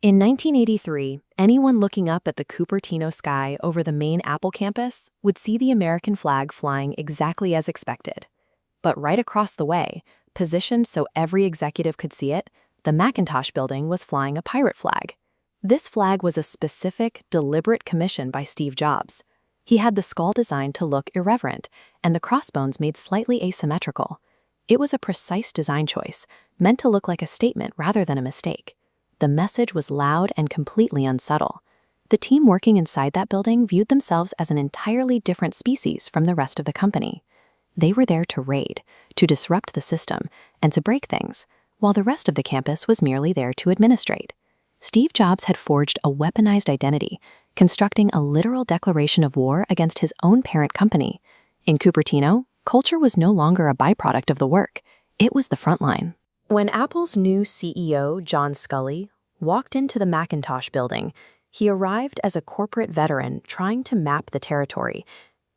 In 1983, anyone looking up at the Cupertino sky over the main Apple campus would see the American flag flying exactly as expected. But right across the way, positioned so every executive could see it, the Macintosh building was flying a pirate flag. This flag was a specific, deliberate commission by Steve Jobs. He had the skull designed to look irreverent, and the crossbones made slightly asymmetrical. It was a precise design choice, meant to look like a statement rather than a mistake. The message was loud and completely unsubtle. The team working inside that building viewed themselves as an entirely different species from the rest of the company. They were there to raid, to disrupt the system, and to break things, while the rest of the campus was merely there to administrate. Steve Jobs had forged a weaponized identity, constructing a literal declaration of war against his own parent company. In Cupertino, culture was no longer a byproduct of the work. It was the front line. When Apple's new CEO, John Sculley, walked into the Macintosh building, he arrived as a corporate veteran trying to map the territory.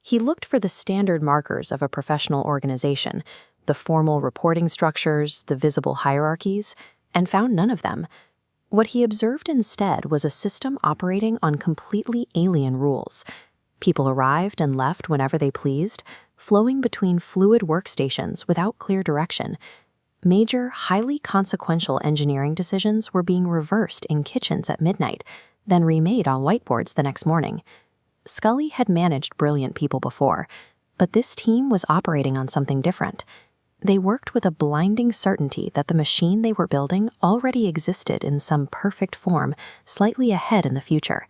He looked for the standard markers of a professional organization, the formal reporting structures, the visible hierarchies, and found none of them. What he observed instead was a system operating on completely alien rules. People arrived and left whenever they pleased, flowing between fluid workstations without clear direction. Major, highly consequential engineering decisions were being reversed in kitchens at midnight, then remade on whiteboards the next morning. Sculley had managed brilliant people before, but this team was operating on something different. They worked with a blinding certainty that the machine they were building already existed in some perfect form, slightly ahead in the future,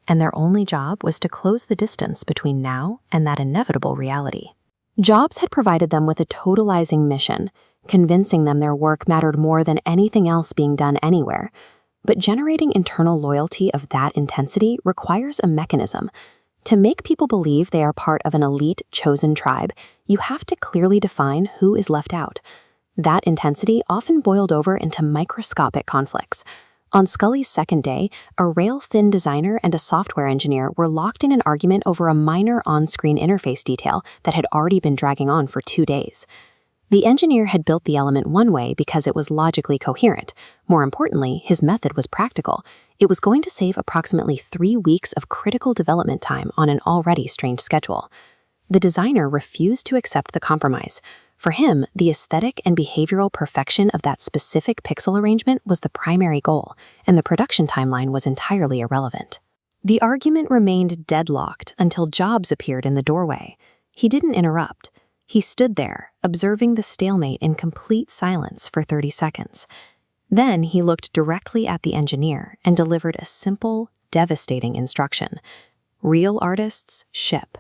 and their only job was to close the distance between now and that inevitable reality. Jobs had provided them with a totalizing mission, convincing them their work mattered more than anything else being done anywhere. But generating internal loyalty of that intensity requires a mechanism. To make people believe they are part of an elite, chosen tribe, you have to clearly define who is left out. That intensity often boiled over into microscopic conflicts. On Sculley's second day, a rail-thin designer and a software engineer were locked in an argument over a minor on-screen interface detail that had already been dragging on for 2 days. The engineer had built the element one way because it was logically coherent. More importantly, his method was practical. It was going to save approximately 3 weeks of critical development time on an already strained schedule. The designer refused to accept the compromise. For him, the aesthetic and behavioral perfection of that specific pixel arrangement was the primary goal, and the production timeline was entirely irrelevant. The argument remained deadlocked until Jobs appeared in the doorway. He didn't interrupt. He stood there, observing the stalemate in complete silence for 30 seconds. Then he looked directly at the engineer and delivered a simple, devastating instruction. Real artists ship.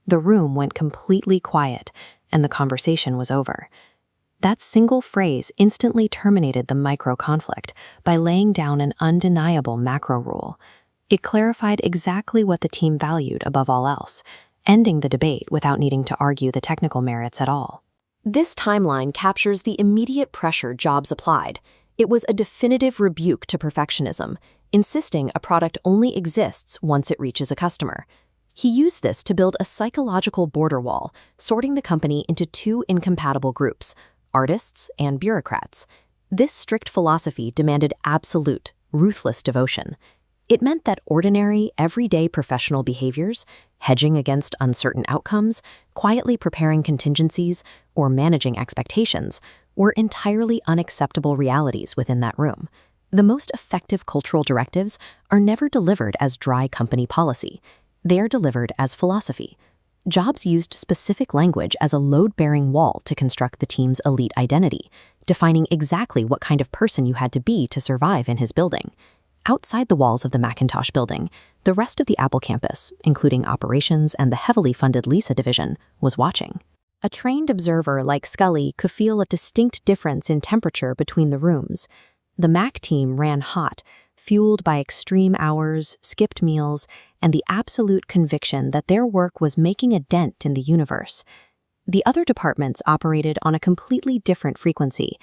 The room went completely quiet, and the conversation was over. That single phrase instantly terminated the micro-conflict by laying down an undeniable macro rule. It clarified exactly what the team valued above all else, ending the debate without needing to argue the technical merits at all. This timeline captures the immediate pressure Jobs applied. It was a definitive rebuke to perfectionism, insisting a product only exists once it reaches a customer. He used this to build a psychological border wall, sorting the company into 2 incompatible groups, artists and bureaucrats. This strict philosophy demanded absolute, ruthless devotion. It meant that ordinary, everyday professional behaviors, hedging against uncertain outcomes, quietly preparing contingencies, or managing expectations, were entirely unacceptable realities within that room. The most effective cultural directives are never delivered as dry company policy. They are delivered as philosophy. Jobs used specific language as a load-bearing wall to construct the team's elite identity, defining exactly what kind of person you had to be to survive in his building. Outside the walls of the Macintosh building, the rest of the Apple campus, including operations and the heavily funded Lisa division, was watching. A trained observer like Sculley could feel a distinct difference in temperature between the rooms. The Mac team ran hot, fueled by extreme hours, skipped meals, and the absolute conviction that their work was making a dent in the universe. The other departments operated on a completely different frequency.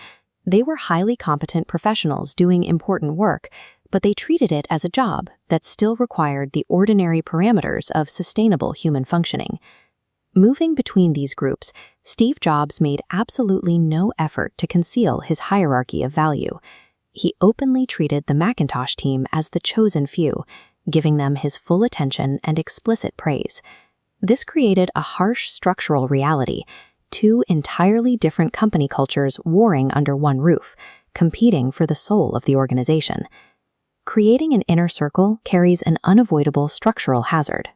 They were highly competent professionals doing important work, but they treated it as a job that still required the ordinary parameters of sustainable human functioning. Moving between these groups, Steve Jobs made absolutely no effort to conceal his hierarchy of value. he openly treated the Macintosh team as the chosen few, giving them his full attention and explicit praise. This created a harsh structural reality, two entirely different company cultures warring under one roof, competing for the soul of the organization. Creating an inner circle carries an unavoidable structural hazard.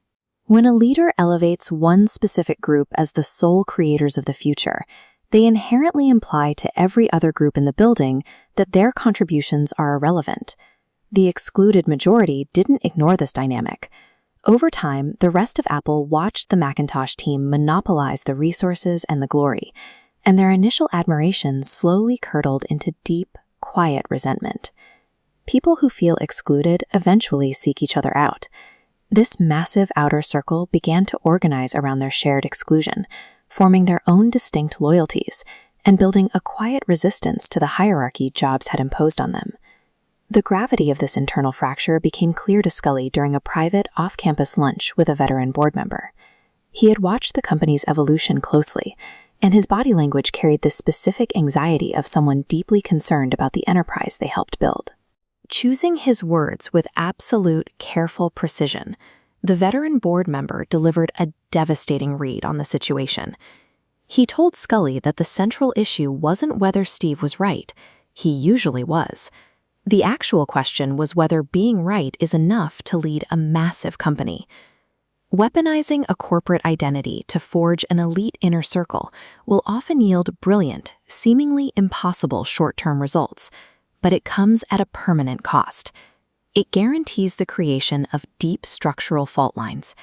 When a leader elevates one specific group as the sole creators of the future, they inherently imply to every other group in the building that their contributions are irrelevant. The excluded majority didn't ignore this dynamic. Over time, the rest of Apple watched the Macintosh team monopolize the resources and the glory, and their initial admiration slowly curdled into deep, quiet resentment. People who feel excluded eventually seek each other out. This massive outer circle began to organize around their shared exclusion, forming their own distinct loyalties and building a quiet resistance to the hierarchy Jobs had imposed on them. The gravity of this internal fracture became clear to Sculley during a private, off-campus lunch with a veteran board member. He had watched the company's evolution closely, and his body language carried the specific anxiety of someone deeply concerned about the enterprise they helped build. Choosing his words with absolute, careful precision, the veteran board member delivered a devastating read on the situation. He told Sculley that the central issue wasn't whether Steve was right. He usually was. The actual question was whether being right is enough to lead a massive company. Weaponizing a corporate identity to forge an elite inner circle will often yield brilliant, seemingly impossible short-term results, but it comes at a permanent cost. It guarantees the creation of deep structural fault lines,